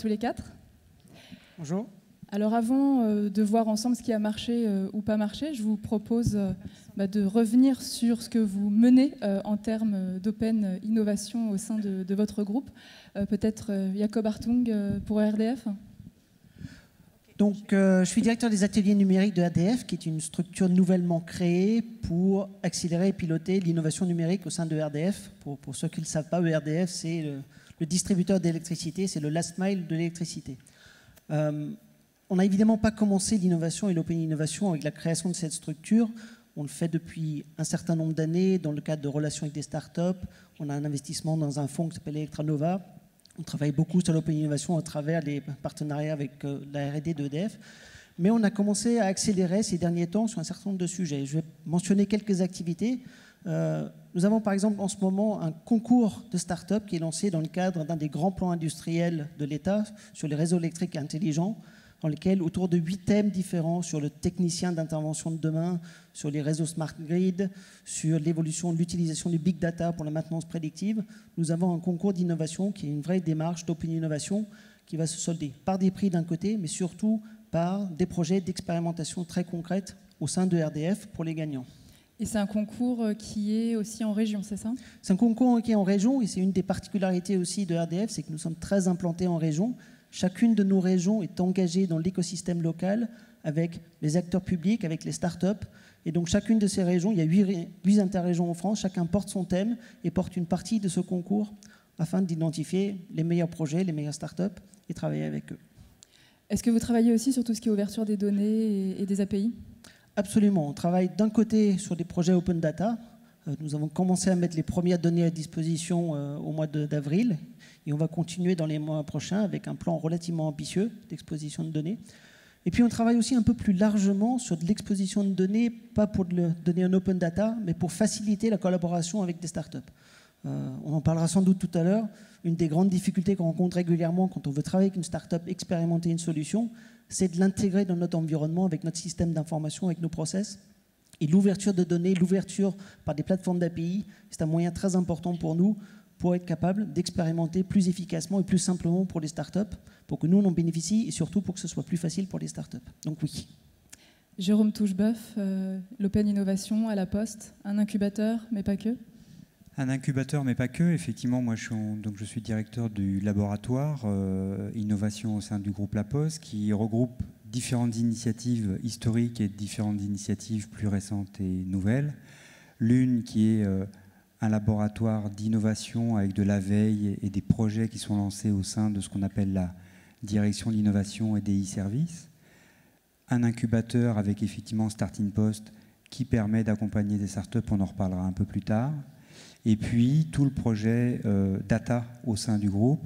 tous les quatre. Bonjour. Alors avant de voir ensemble ce qui a marché ou pas marché, je vous propose de revenir sur ce que vous menez en termes d'open innovation au sein de votre groupe. Peut-être Jacob Hartung pour RDF. Donc, je suis directeur des ateliers numériques de RDF, qui est une structure nouvellement créée pour accélérer et piloter l'innovation numérique au sein de RDF. Pour ceux qui ne le savent pas, RDF, c'est le distributeur d'électricité, c'est le last mile de l'électricité. On n'a évidemment pas commencé l'innovation et l'open innovation avec la création de cette structure. On le fait depuis un certain nombre d'années dans le cadre de relations avec des startups. On a un investissement dans un fonds qui s'appelle Electranova. On travaille beaucoup sur l'open innovation à travers les partenariats avec la R&D d'EDF. Mais on a commencé à accélérer ces derniers temps sur un certain nombre de sujets. Je vais mentionner quelques activités. Nous avons par exemple en ce moment un concours de start-up qui est lancé dans le cadre d'un des grands plans industriels de l'État sur les réseaux électriques intelligents, dans lequel, autour de 8 thèmes différents sur le technicien d'intervention de demain, sur les réseaux smart grid, sur l'évolution de l'utilisation du big data pour la maintenance prédictive, nous avons un concours d'innovation qui est une vraie démarche d'open innovation qui va se solder par des prix d'un côté, mais surtout par des projets d'expérimentation très concrètes au sein de RDF pour les gagnants. Et c'est un concours qui est aussi en région, c'est ça? C'est un concours qui est en région et c'est une des particularités aussi de RDF, c'est que nous sommes très implantés en région. Chacune de nos régions est engagée dans l'écosystème local avec les acteurs publics, avec les startups. Et donc chacune de ces régions, il y a 8 interrégions en France, chacun porte son thème et porte une partie de ce concours afin d'identifier les meilleurs projets, les meilleures startups et travailler avec eux. Est-ce que vous travaillez aussi sur tout ce qui est ouverture des données et des API? Absolument. On travaille d'un côté sur des projets open data. Nous avons commencé à mettre les premières données à disposition au mois d'avril. Et on va continuer dans les mois prochains avec un plan relativement ambitieux d'exposition de données. Et puis on travaille aussi un peu plus largement sur de l'exposition de données, pas pour donner un open data, mais pour faciliter la collaboration avec des startups. On en parlera sans doute tout à l'heure. Une des grandes difficultés qu'on rencontre régulièrement quand on veut travailler avec une startup, expérimenter une solution, c'est de l'intégrer dans notre environnement, avec notre système d'information, avec nos process. Et l'ouverture de données, l'ouverture par des plateformes d'API, c'est un moyen très important pour nous pour être capable d'expérimenter plus efficacement et plus simplement pour les startups, pour que nous on en bénéficie et surtout pour que ce soit plus facile pour les startups. Donc oui. Jérôme Toucheboeuf, l'Open Innovation à la Poste, un incubateur, mais pas que. Un incubateur, mais pas que. Effectivement, moi je suis directeur du laboratoire innovation au sein du groupe La Poste, qui regroupe différentes initiatives historiques et différentes initiatives plus récentes et nouvelles. L'une qui est un laboratoire d'innovation avec de la veille et des projets qui sont lancés au sein de ce qu'on appelle la direction de l'innovation et des e-services. Un incubateur avec effectivement Starting Post qui permet d'accompagner des startups, on en reparlera un peu plus tard. Et puis tout le projet data au sein du groupe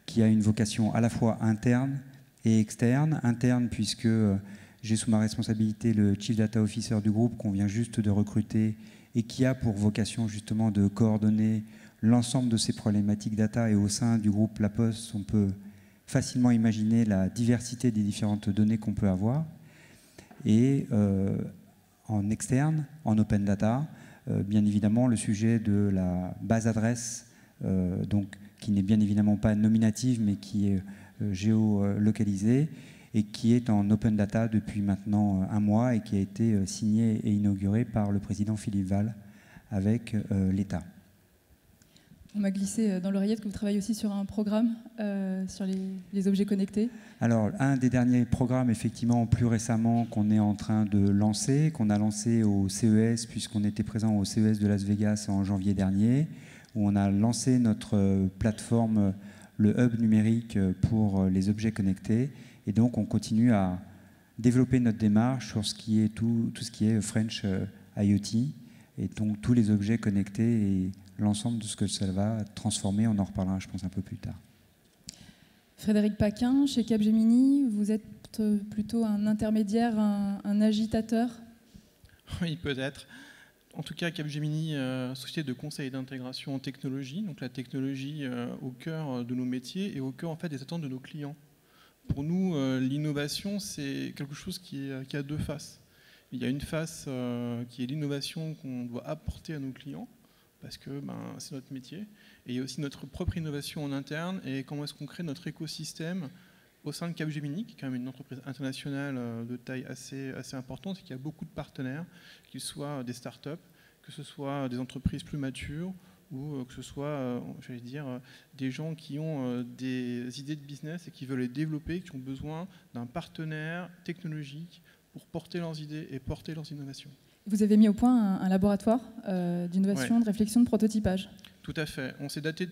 qui a une vocation à la fois interne et externe. Interne puisque j'ai sous ma responsabilité le Chief Data Officer du groupe qu'on vient juste de recruter et qui a pour vocation justement de coordonner l'ensemble de ces problématiques data. Et au sein du groupe La Poste, on peut facilement imaginer la diversité des différentes données qu'on peut avoir. Et en externe, en open data, bien évidemment, le sujet de la base adresse, donc, qui n'est bien évidemment pas nominative, mais qui est géolocalisée, et qui est en open data depuis maintenant un mois et qui a été signé et inauguré par le président Philippe Val avec l'État. On m'a glissé dans l'oreillette que vous travaillez aussi sur un programme sur les objets connectés. Alors, un des derniers programmes, effectivement, plus récemment, qu'on est en train de lancer, qu'on a lancé au CES, puisqu'on était présent au CES de Las Vegas en janvier dernier, où on a lancé notre plateforme, le hub numérique pour les objets connectés. Et donc, on continue à développer notre démarche sur ce qui est tout ce qui est French IoT, et donc tous les objets connectés et l'ensemble de ce que ça va transformer. On en reparlera, je pense, un peu plus tard. Frédéric Paquin, chez Capgemini, vous êtes plutôt un intermédiaire, un agitateur? Oui, peut-être. En tout cas, Capgemini, société de conseil et d'intégration en technologie, donc la technologie au cœur de nos métiers et au cœur en fait, des attentes de nos clients. Pour nous, l'innovation, c'est quelque chose qui a deux faces. Il y a une face qui est l'innovation qu'on doit apporter à nos clients, parce que c'est notre métier. Et il y a aussi notre propre innovation en interne et comment est-ce qu'on crée notre écosystème au sein de Capgemini, qui est quand même une entreprise internationale de taille assez importante et qui a beaucoup de partenaires, qu'ils soient des startups, que ce soit des entreprises plus matures ou que ce soit, j'allais dire, des gens qui ont des idées de business et qui veulent les développer, qui ont besoin d'un partenaire technologique pour porter leurs idées et porter leurs innovations. Vous avez mis au point un laboratoire d'innovation, Ouais. de réflexion, de prototypage. Tout à fait. On s'est doté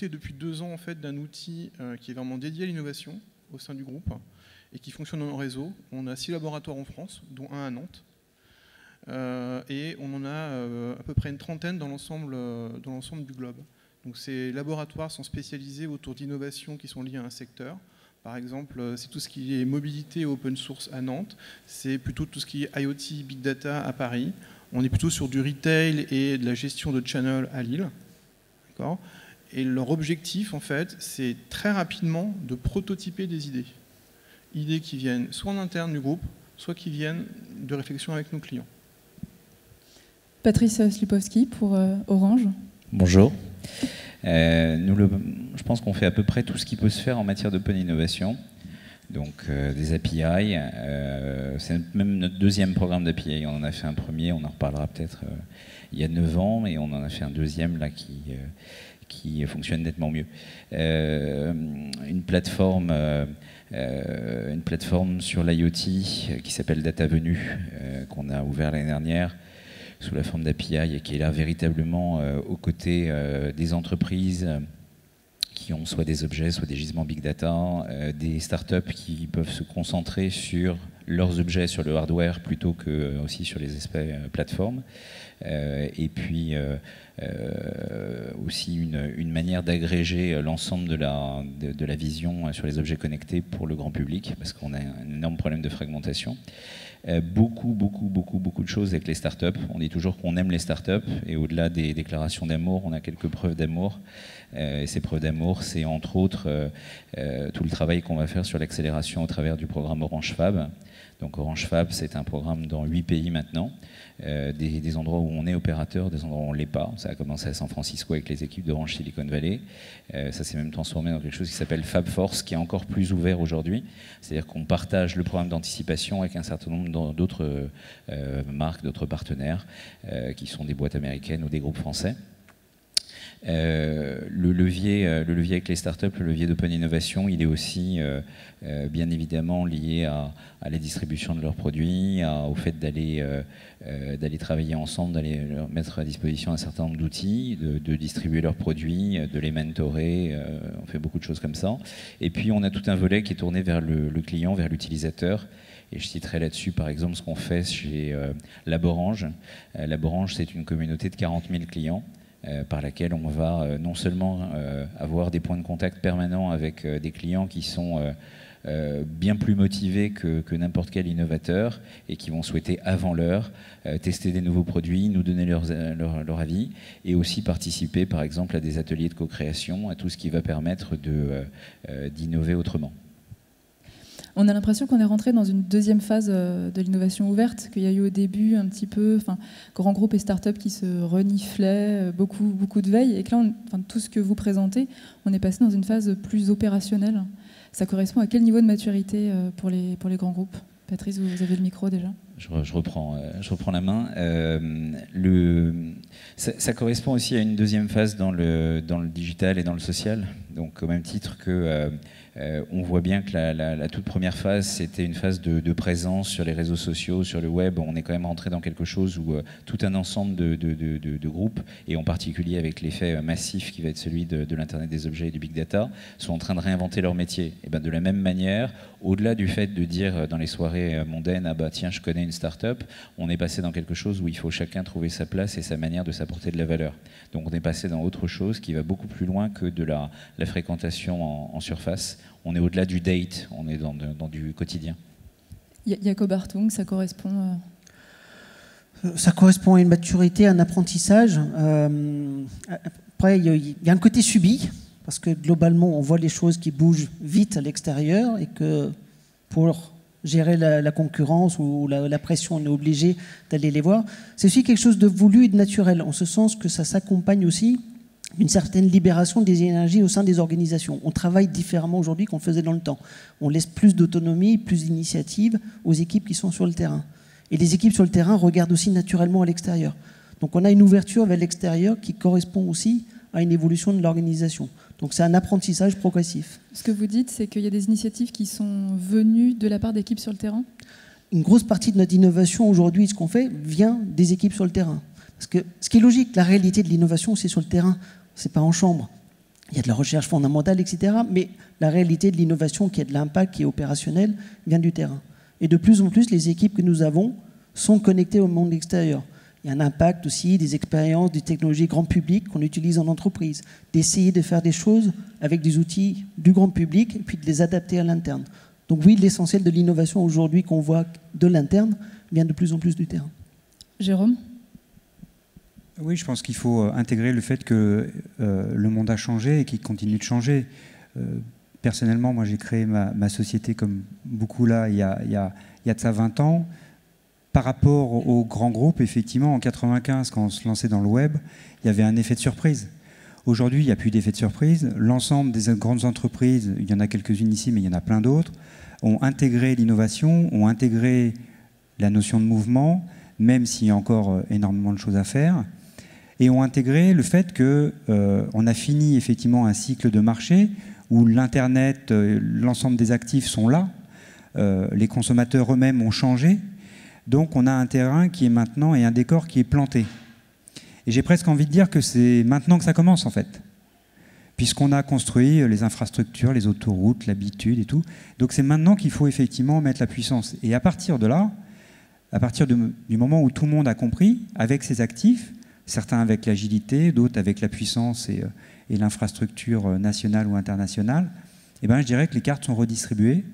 depuis 2 ans en fait, d'un outil qui est vraiment dédié à l'innovation au sein du groupe et qui fonctionne en réseau. On a 6 laboratoires en France, dont un à Nantes. Et on en a à peu près une trentaine dans l'ensemble du globe. Donc ces laboratoires sont spécialisés autour d'innovations qui sont liées à un secteur. Par exemple, c'est tout ce qui est mobilité open source à Nantes, c'est plutôt tout ce qui est IoT, Big Data à Paris. On est plutôt sur du retail et de la gestion de channel à Lille. D'accord ? Et leur objectif, en fait, c'est très rapidement de prototyper des idées. Idées qui viennent soit en interne du groupe, soit qui viennent de réflexion avec nos clients. Patrice Slipowski pour Orange. Bonjour. Je pense qu'on fait à peu près tout ce qui peut se faire en matière d'open innovation. Donc des API, c'est même notre 2e programme d'API. On en a fait un premier, on en reparlera peut-être il y a 9 ans, et on en a fait un 2e là qui fonctionne nettement mieux. Une plateforme sur l'IoT qui s'appelle DataVenu, qu'on a ouvert l'année dernière, sous la forme d'API et qui est là véritablement aux côtés des entreprises qui ont soit des objets, soit des gisements big data, des startups qui peuvent se concentrer sur leurs objets, sur le hardware, plutôt que aussi sur les aspects plateforme. Et puis aussi une manière d'agréger l'ensemble de la vision sur les objets connectés pour le grand public, parce qu'on a un énorme problème de fragmentation. Beaucoup de choses avec les startups. On dit toujours qu'on aime les startups, et au-delà des déclarations d'amour, on a quelques preuves d'amour. Et ces preuves d'amour, c'est entre autres tout le travail qu'on va faire sur l'accélération au travers du programme Orange Fab. Donc Orange Fab, c'est un programme dans 8 pays maintenant, des endroits où on est opérateur, des endroits où on ne l'est pas. Ça a commencé à San Francisco avec les équipes d'Orange Silicon Valley. Ça s'est même transformé dans quelque chose qui s'appelle Fab Force, qui est encore plus ouvert aujourd'hui. C'est-à-dire qu'on partage le programme d'anticipation avec un certain nombre d'autres marques, d'autres partenaires, qui sont des boîtes américaines ou des groupes français. Le levier avec les startups, le levier d'open innovation, il est aussi bien évidemment lié à la distribution de leurs produits, au fait d'aller travailler ensemble, d'aller leur mettre à disposition un certain nombre d'outils, de distribuer leurs produits, de les mentorer. On fait beaucoup de choses comme ça. Et puis on a tout un volet qui est tourné vers le client, vers l'utilisateur. Et je citerai là-dessus, par exemple, ce qu'on fait chez Laborange. Laborange, c'est une communauté de 40 000 clients. Par laquelle on va non seulement avoir des points de contact permanents avec des clients qui sont bien plus motivés que n'importe quel innovateur et qui vont souhaiter avant l'heure tester des nouveaux produits, nous donner leur avis, et aussi participer par exemple à des ateliers de co-création, à tout ce qui va permettre d'innover autrement. On a l'impression qu'on est rentré dans une 2e phase de l'innovation ouverte, qu'il y a eu au début un petit peu grands groupes et start-up qui se reniflaient, beaucoup de veille, et que là, tout ce que vous présentez, on est passé dans une phase plus opérationnelle. Ça correspond à quel niveau de maturité pour les grands groupes ? Patrice, vous avez le micro déjà. Je reprends la main. Ça correspond aussi à une 2e phase dans le digital et dans le social. Donc au même titre que on voit bien que la toute première phase, c'était une phase de présence sur les réseaux sociaux, sur le web. On est quand même rentré dans quelque chose où tout un ensemble de groupes, et en particulier avec l'effet massif qui va être celui de l'Internet des objets et du Big Data, sont en train de réinventer leur métier. Et ben de la même manière, au-delà du fait de dire dans les soirées mondaines, ah bah tiens, je connais une start-up, on est passé dans quelque chose où il faut chacun trouver sa place et sa manière de s'apporter de la valeur. Donc on est passé dans autre chose qui va beaucoup plus loin que de la fréquentation en surface. On est au-delà du date, on est dans du quotidien. Jacob Hartung, ça correspond Ça correspond à une maturité, à un apprentissage. Après, il y a un côté subi, parce que globalement, on voit les choses qui bougent vite à l'extérieur, et que pour gérer la concurrence ou la pression, on est obligé d'aller les voir. C'est aussi quelque chose de voulu et de naturel, en ce sens que ça s'accompagne aussi d'une certaine libération des énergies au sein des organisations. On travaille différemment aujourd'hui qu'on le faisait dans le temps. On laisse plus d'autonomie, plus d'initiative aux équipes qui sont sur le terrain. Et les équipes sur le terrain regardent aussi naturellement à l'extérieur. Donc on a une ouverture vers l'extérieur qui correspond aussi à une évolution de l'organisation. Donc c'est un apprentissage progressif. Ce que vous dites, c'est qu'il y a des initiatives qui sont venues de la part d'équipes sur le terrain ? Une grosse partie de notre innovation aujourd'hui, ce qu'on fait, vient des équipes sur le terrain. Parce que ce qui est logique, la réalité de l'innovation, c'est sur le terrain. C'est pas en chambre. Il y a de la recherche fondamentale, etc. Mais la réalité de l'innovation, qui a de l'impact, qui est opérationnel, vient du terrain. Et de plus en plus, les équipes que nous avons sont connectées au monde extérieur. Il y a un impact aussi des expériences, des technologies grand public qu'on utilise en entreprise, d'essayer de faire des choses avec des outils du grand public et puis de les adapter à l'interne. Donc oui, l'essentiel de l'innovation aujourd'hui qu'on voit de l'interne vient de plus en plus du terrain. Jérôme ? Oui, je pense qu'il faut intégrer le fait que le monde a changé et qu'il continue de changer. Personnellement, moi j'ai créé ma société comme beaucoup là il y a de ça 20 ans. Par rapport aux grands groupes, effectivement, en 1995, quand on se lançait dans le web, il y avait un effet de surprise. Aujourd'hui, il n'y a plus d'effet de surprise. L'ensemble des grandes entreprises, il y en a quelques-unes ici, mais il y en a plein d'autres, ont intégré l'innovation, ont intégré la notion de mouvement, même s'il y a encore énormément de choses à faire, et ont intégré le fait qu'on a fini effectivement un cycle de marché où l'Internet, l'ensemble des actifs sont là, les consommateurs eux-mêmes ont changé. Donc on a un terrain qui est maintenant et un décor qui est planté. Et j'ai presque envie de dire que c'est maintenant que ça commence en fait, puisqu'on a construit les infrastructures, les autoroutes, l'habitude et tout. Donc c'est maintenant qu'il faut effectivement mettre la puissance. Et à partir de là, à partir du moment où tout le monde a compris, avec ses actifs, certains avec l'agilité, d'autres avec la puissance et l'infrastructure nationale ou internationale, eh ben, je dirais que les cartes sont redistribuées,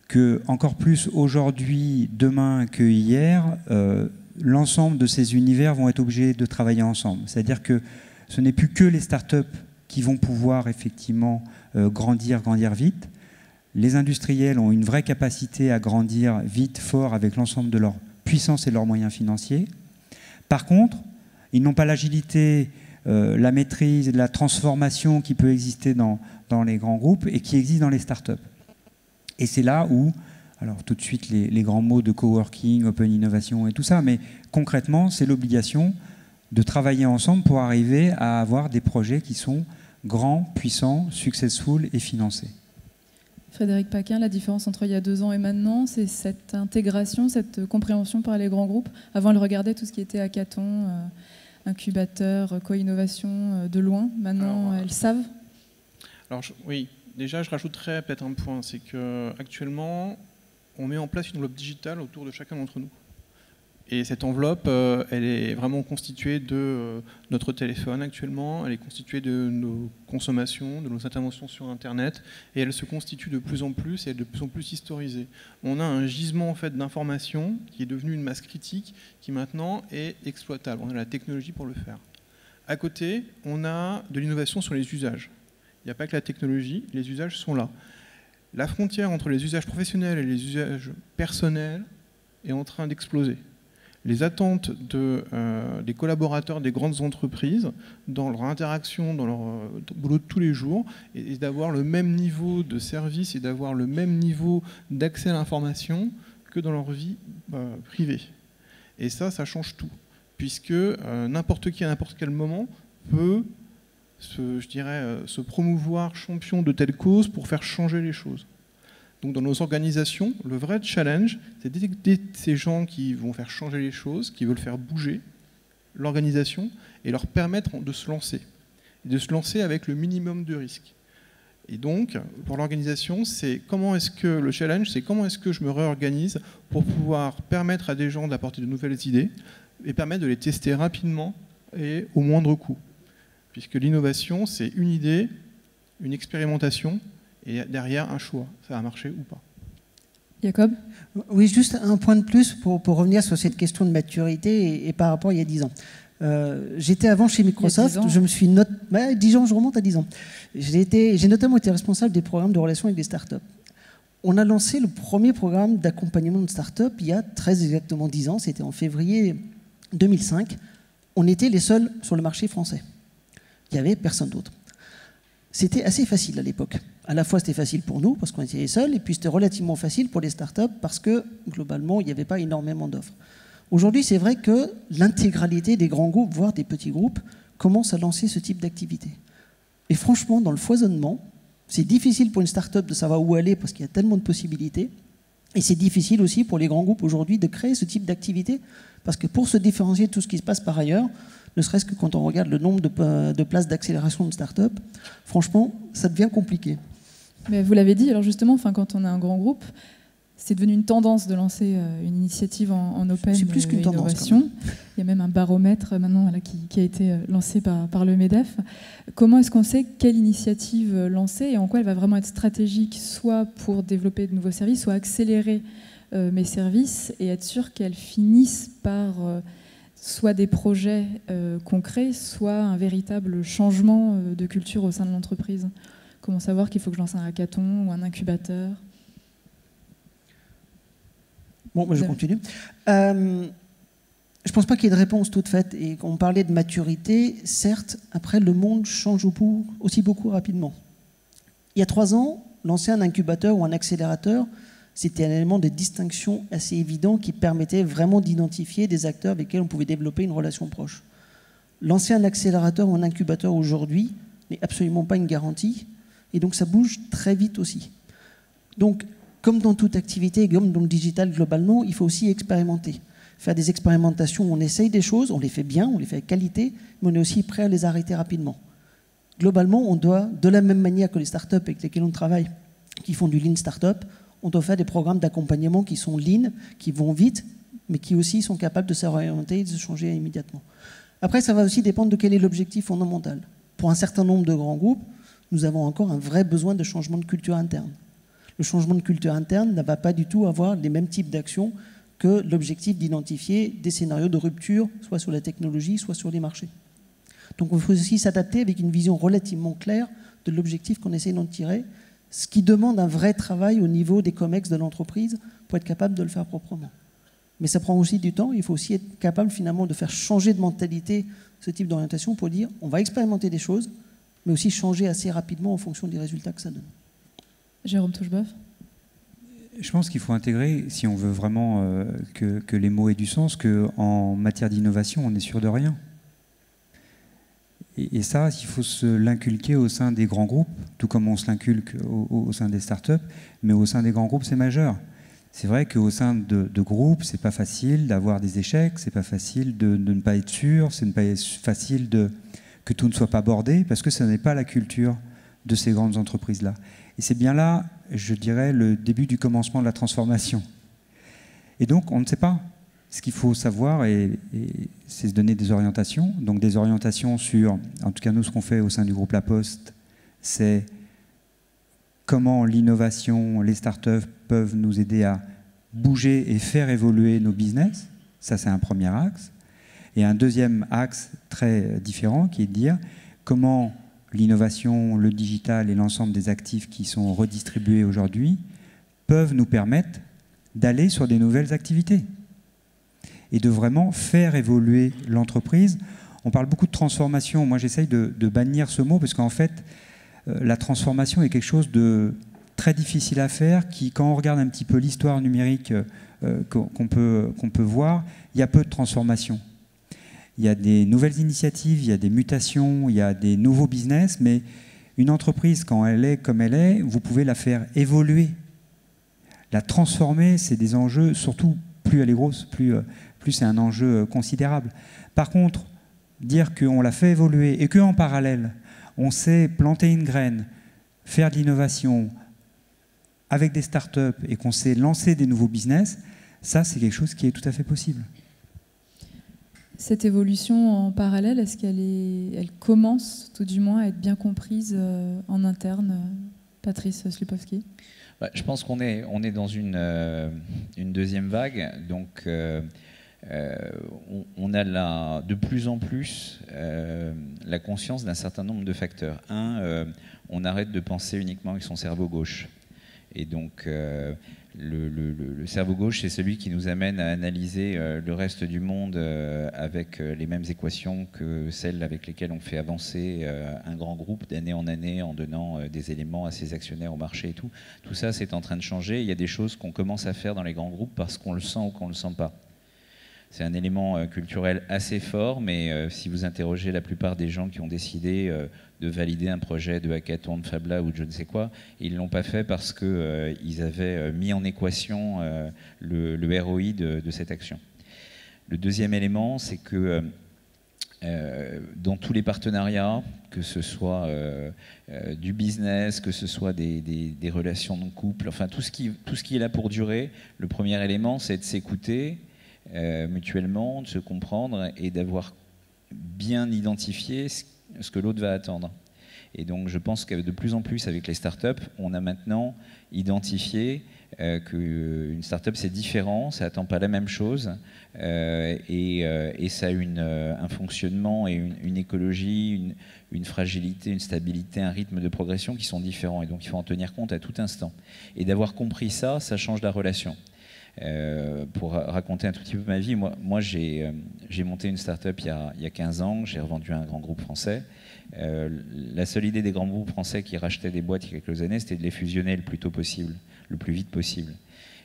que encore plus aujourd'hui, demain que hier, l'ensemble de ces univers vont être obligés de travailler ensemble. C'est-à-dire que ce n'est plus que les startups qui vont pouvoir effectivement grandir vite. Les industriels ont une vraie capacité à grandir vite, fort, avec l'ensemble de leur puissance et de leurs moyens financiers. Par contre, ils n'ont pas l'agilité, la maîtrise, la transformation qui peut exister dans les grands groupes et qui existe dans les startups. Et c'est là où, alors tout de suite les grands mots de coworking, open innovation et tout ça, mais concrètement, c'est l'obligation de travailler ensemble pour arriver à avoir des projets qui sont grands, puissants, successful et financés. Frédéric Paquin, la différence entre il y a 2 ans et maintenant, c'est cette intégration, cette compréhension par les grands groupes. Avant, ils regardaient tout ce qui était hackathon, incubateur, co-innovation de loin. Maintenant, elles savent. Alors, oui. Déjà, je rajouterais peut-être un point, c'est qu'actuellement, on met en place une enveloppe digitale autour de chacun d'entre nous. Et cette enveloppe, elle est vraiment constituée de notre téléphone actuellement, elle est constituée de nos consommations, de nos interventions sur Internet, et elle se constitue de plus en plus, et elle est de plus en plus historisée. On a un gisement en fait, d'informations qui est devenu une masse critique, qui maintenant est exploitable. On a la technologie pour le faire. À côté, on a de l'innovation sur les usages. Il n'y a pas que la technologie, les usages sont là. La frontière entre les usages professionnels et les usages personnels est en train d'exploser. Les attentes des collaborateurs des grandes entreprises, dans leur interaction, dans leur boulot de tous les jours, est d'avoir le même niveau de service et d'avoir le même niveau d'accès à l'information que dans leur vie privée. Et ça change tout, puisque n'importe qui à n'importe quel moment peut se promouvoir champion de telle cause pour faire changer les choses. Donc dans nos organisations, le vrai challenge, c'est de détecter ces gens qui vont faire changer les choses, qui veulent faire bouger l'organisation et leur permettre de se lancer. Et de se lancer avec le minimum de risques. Et donc, pour l'organisation, c'est comment est-ce que le challenge, c'est comment est-ce que je me réorganise pour pouvoir permettre à des gens d'apporter de nouvelles idées et permettre de les tester rapidement et au moindre coût. Puisque l'innovation, c'est une idée, une expérimentation, et derrière un choix. Ça va marcher ou pas. Jacob ? Oui, juste un point de plus pour revenir sur cette question de maturité et par rapport à il y a 10 ans. J'étais avant chez Microsoft, je me suis 10 ans, je remonte à 10 ans. J'ai notamment été responsable des programmes de relations avec des startups. on a lancé le premier programme d'accompagnement de start-up il y a très exactement 10 ans, c'était en février 2005. On était les seuls sur le marché français. Il n'y avait personne d'autre. C'était assez facile à l'époque. À la fois, c'était facile pour nous, parce qu'on était les seuls, et puis c'était relativement facile pour les startups, parce que, globalement, il n'y avait pas énormément d'offres. Aujourd'hui, c'est vrai que l'intégralité des grands groupes, voire des petits groupes, commencent à lancer ce type d'activité. Et franchement, dans le foisonnement, c'est difficile pour une startup de savoir où aller, parce qu'il y a tellement de possibilités, et c'est difficile aussi pour les grands groupes aujourd'hui de créer ce type d'activité, parce que pour se différencier de tout ce qui se passe par ailleurs, ne serait-ce que quand on regarde le nombre de places d'accélération de start-up, franchement, ça devient compliqué. Mais vous l'avez dit, alors justement, quand on a un grand groupe, c'est devenu une tendance de lancer une initiative en open c'est plus qu'une innovation. Tendance, il y a même un baromètre maintenant qui a été lancé par le MEDEF. Comment est-ce qu'on sait quelle initiative lancer et en quoi elle va vraiment être stratégique, soit pour développer de nouveaux services, soit accélérer mes services et être sûr qu'elles finissent par soit des projets concrets, soit un véritable changement de culture au sein de l'entreprise? Comment savoir qu'il faut que je lance un hackathon ou un incubateur? Bon, je continue. Je ne pense pas qu'il y ait de réponse toute faite. Et quand on parlait de maturité, certes, après, le monde change aussi beaucoup rapidement. Il y a 3 ans, lancer un incubateur ou un accélérateur, c'était un élément de distinction assez évident qui permettait vraiment d'identifier des acteurs avec lesquels on pouvait développer une relation proche. Lancer un accélérateur ou un incubateur aujourd'hui n'est absolument pas une garantie. Et donc, ça bouge très vite aussi. Donc, comme dans toute activité, comme dans le digital globalement, il faut aussi expérimenter. Faire des expérimentations où on essaye des choses, on les fait bien, on les fait avec qualité, mais on est aussi prêt à les arrêter rapidement. Globalement, on doit, de la même manière que les startups avec lesquelles on travaille, qui font du lean startup, on doit faire des programmes d'accompagnement qui sont lean, qui vont vite, mais qui aussi sont capables de s'orienter et de se changer immédiatement. Après, ça va aussi dépendre de quel est l'objectif fondamental. Pour un certain nombre de grands groupes, nous avons encore un vrai besoin de changement de culture interne. Le changement de culture interne ne va pas du tout avoir les mêmes types d'actions que l'objectif d'identifier des scénarios de rupture, soit sur la technologie, soit sur les marchés. Donc il faut aussi s'adapter avec une vision relativement claire de l'objectif qu'on essaie d'en tirer, ce qui demande un vrai travail au niveau des COMEX de l'entreprise pour être capable de le faire proprement. Mais ça prend aussi du temps, il faut aussi être capable finalement de faire changer de mentalité ce type d'orientation pour dire on va expérimenter des choses, mais aussi changer assez rapidement en fonction des résultats que ça donne. Jérôme Toucheboeuf. Je pense qu'il faut intégrer, si on veut vraiment que les mots aient du sens, qu'en matière d'innovation, on n'est sûr de rien. Et ça, il faut se l'inculquer au sein des grands groupes, tout comme on se l'inculque au sein des startups, mais au sein des grands groupes, c'est majeur. C'est vrai qu'au sein de groupes, c'est pas facile d'avoir des échecs, c'est pas facile de ne pas être sûr, c'est pas facile que tout ne soit pas bordé, parce que ce n'est pas la culture de ces grandes entreprises-là. Et c'est bien là, je dirais, le début du commencement de la transformation. Et donc, on ne sait pas. Ce qu'il faut savoir, c'est se donner des orientations. Donc, des orientations sur, en tout cas, nous, ce qu'on fait au sein du groupe La Poste, c'est comment l'innovation, les startups peuvent nous aider à bouger et faire évoluer nos business. Ça, c'est un premier axe. Et un deuxième axe très différent qui est de dire comment l'innovation, le digital et l'ensemble des actifs qui sont redistribués aujourd'hui peuvent nous permettre d'aller sur des nouvelles activités et de vraiment faire évoluer l'entreprise. On parle beaucoup de transformation. Moi, j'essaye de bannir ce mot parce qu'en fait, la transformation est quelque chose de très difficile à faire qui, quand on regarde un petit peu l'histoire numérique qu'on peut voir, il y a peu de transformation. Il y a des nouvelles initiatives, il y a des mutations, il y a des nouveaux business, mais une entreprise, quand elle est comme elle est, vous pouvez la faire évoluer. La transformer, c'est des enjeux, surtout plus elle est grosse, plus c'est un enjeu considérable. Par contre, dire qu'on la fait évoluer et qu'en parallèle, on sait planter une graine, faire de l'innovation avec des startups et qu'on sait lancer des nouveaux business, ça, c'est quelque chose qui est tout à fait possible. Cette évolution en parallèle, est-ce elle commence tout du moins à être bien comprise en interne, Patrice Slupowski? Je pense qu'on est dans une deuxième vague, donc on a de plus en plus la conscience d'un certain nombre de facteurs. On arrête de penser uniquement avec son cerveau gauche. Et donc, le cerveau gauche, c'est celui qui nous amène à analyser le reste du monde avec les mêmes équations que celles avec lesquelles on fait avancer un grand groupe d'année en année en donnant des éléments à ses actionnaires au marché et tout. Tout ça, c'est en train de changer. Il y a des choses qu'on commence à faire dans les grands groupes parce qu'on le sent ou qu'on ne le sent pas. C'est un élément culturel assez fort, mais si vous interrogez la plupart des gens qui ont décidé de valider un projet de hackathon, de Fab Lab ou de je ne sais quoi, ils ne l'ont pas fait parce qu'ils avaient mis en équation le ROI de cette action. Le deuxième élément, c'est que dans tous les partenariats, que ce soit du business, que ce soit des relations de couple, enfin tout ce qui est là pour durer, le premier élément, c'est de s'écouter mutuellement, de se comprendre et d'avoir bien identifié ce que l'autre va attendre. Et donc je pense que de plus en plus avec les startups, on a maintenant identifié qu'une startup c'est différent, ça n'attend pas la même chose et ça a un fonctionnement et une écologie, une fragilité, une stabilité, un rythme de progression qui sont différents. Et donc il faut en tenir compte à tout instant. Et d'avoir compris ça, ça change la relation. Pour raconter un tout petit peu ma vie, moi j'ai monté une start-up il y a 15 ans, j'ai revendu un grand groupe français. La seule idée des grands groupes français qui rachetaient des boîtes il y a quelques années, c'était de les fusionner le plus tôt possible, le plus vite possible.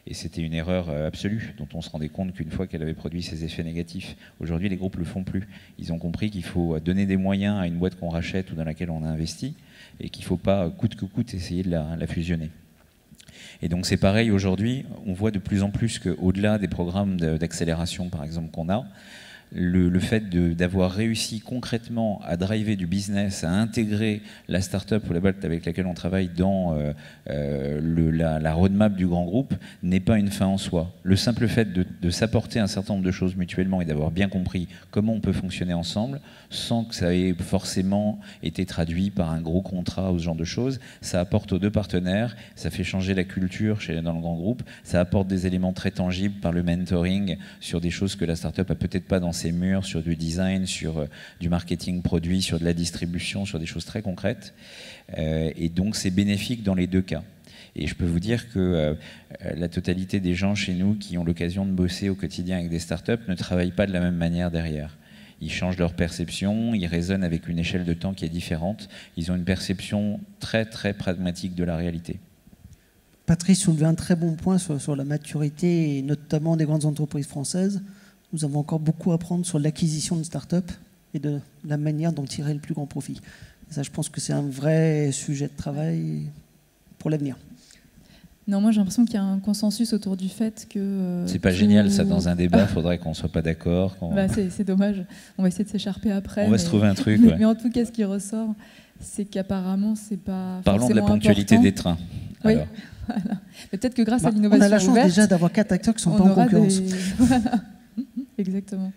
Et c'était une erreur absolue, dont on se rendait compte qu'une fois qu'elle avait produit ses effets négatifs. Aujourd'hui, les groupes ne le font plus. Ils ont compris qu'il faut donner des moyens à une boîte qu'on rachète ou dans laquelle on a investi, et qu'il ne faut pas, coûte que coûte, essayer de la fusionner. Et donc c'est pareil aujourd'hui, on voit de plus en plus qu'au-delà des programmes d'accélération par exemple qu'on a, le fait d'avoir réussi concrètement à driver du business, à intégrer la start-up ou la boîte avec laquelle on travaille dans la roadmap du grand groupe n'est pas une fin en soi. Le simple fait de s'apporter un certain nombre de choses mutuellement et d'avoir bien compris comment on peut fonctionner ensemble, sans que ça ait forcément été traduit par un gros contrat ou ce genre de choses, ça apporte aux deux partenaires, ça fait changer la culture dans le grand groupe, ça apporte des éléments très tangibles par le mentoring sur des choses que la start-up a peut-être pas dans ses murs, sur du design, sur du marketing produit, sur de la distribution, sur des choses très concrètes. Et donc c'est bénéfique dans les deux cas. Et je peux vous dire que la totalité des gens chez nous qui ont l'occasion de bosser au quotidien avec des startups ne travaillent pas de la même manière derrière. Ils changent leur perception, ils raisonnent avec une échelle de temps qui est différente. Ils ont une perception très très pragmatique de la réalité. Patrice soulevait un très bon point sur la maturité, et notamment des grandes entreprises françaises. Nous avons encore beaucoup à apprendre sur l'acquisition de start-up et de la manière dont tirer le plus grand profit. Et ça, je pense que c'est un vrai sujet de travail pour l'avenir. Non, moi j'ai l'impression qu'il y a un consensus autour du fait que... c'est pas génial ça, dans un débat, il faudrait qu'on soit pas d'accord. Bah, c'est dommage, on va essayer de s'écharper après. On va se trouver un truc. Ouais. Mais en tout cas, ce qui ressort, c'est qu'apparemment, c'est pas Parlons de la ponctualité important. des trains. Oui, voilà. Mais peut-être que grâce à l'innovation ouverte... On a la chance ouverte, déjà d'avoir 4 acteurs qui ne sont pas en concurrence. Voilà. Exactement.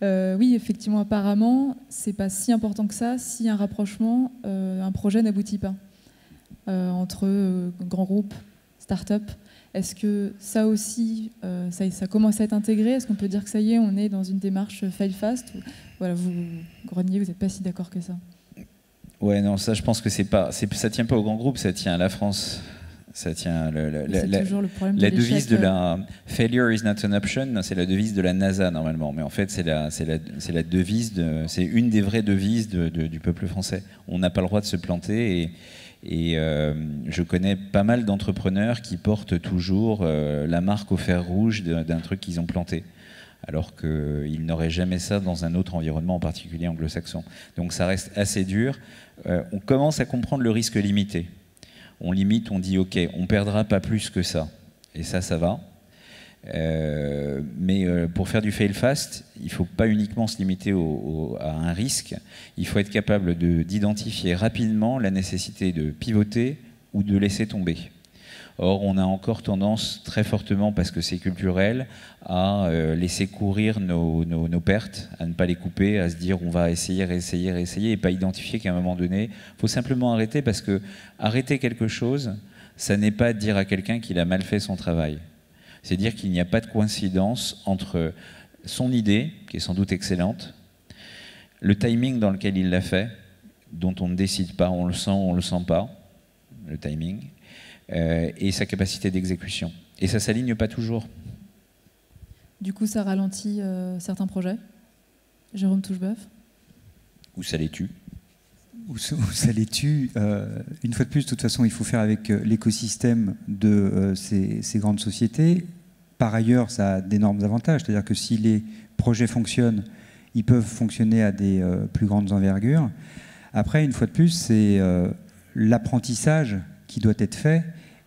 Oui, effectivement, apparemment, c'est pas si important que ça si un rapprochement, un projet n'aboutit pas entre grands groupes, start-up. Est-ce que ça aussi, ça commence à être intégré? Est-ce qu'on peut dire que ça y est, on est dans une démarche fail fast? Voilà, vous, Grenier, vous n'êtes pas si d'accord que ça? Ouais, non, ça, je pense que ça tient pas au grand groupe, ça tient à la France. Ça tient la devise de la failure is not an option, c'est la devise de la NASA normalement, mais en fait c'est la devise c'est une des vraies devises du peuple français. On n'a pas le droit de se planter et je connais pas mal d'entrepreneurs qui portent toujours la marque au fer rouge d'un truc qu'ils ont planté, alors qu'ils n'auraient jamais ça dans un autre environnement, en particulier anglo-saxon. Donc ça reste assez dur. On commence à comprendre le risque limité. On limite, on dit ok, on perdra pas plus que ça. Et ça va. Mais pour faire du fail fast, il ne faut pas uniquement se limiter à un risque. Il faut être capable d'identifier rapidement la nécessité de pivoter ou de laisser tomber. Or, on a encore tendance très fortement, parce que c'est culturel, à laisser courir nos pertes, à ne pas les couper, à se dire on va essayer, réessayer, et pas identifier qu'à un moment donné, il faut simplement arrêter, parce que arrêter quelque chose, ça n'est pas dire à quelqu'un qu'il a mal fait son travail. C'est dire qu'il n'y a pas de coïncidence entre son idée, qui est sans doute excellente, le timing dans lequel il l'a fait, dont on ne décide pas, on le sent pas, le timing, et sa capacité d'exécution. Et ça ne s'aligne pas toujours. Du coup, ça ralentit certains projets. Jérôme Toucheboeuf. Ou ça les tue. Ou ça les tue. Une fois de plus, de toute façon, il faut faire avec l'écosystème de ces grandes sociétés. Par ailleurs, ça a d'énormes avantages. C'est-à-dire que si les projets fonctionnent, ils peuvent fonctionner à des plus grandes envergures. Après, une fois de plus, c'est l'apprentissage qui doit être fait.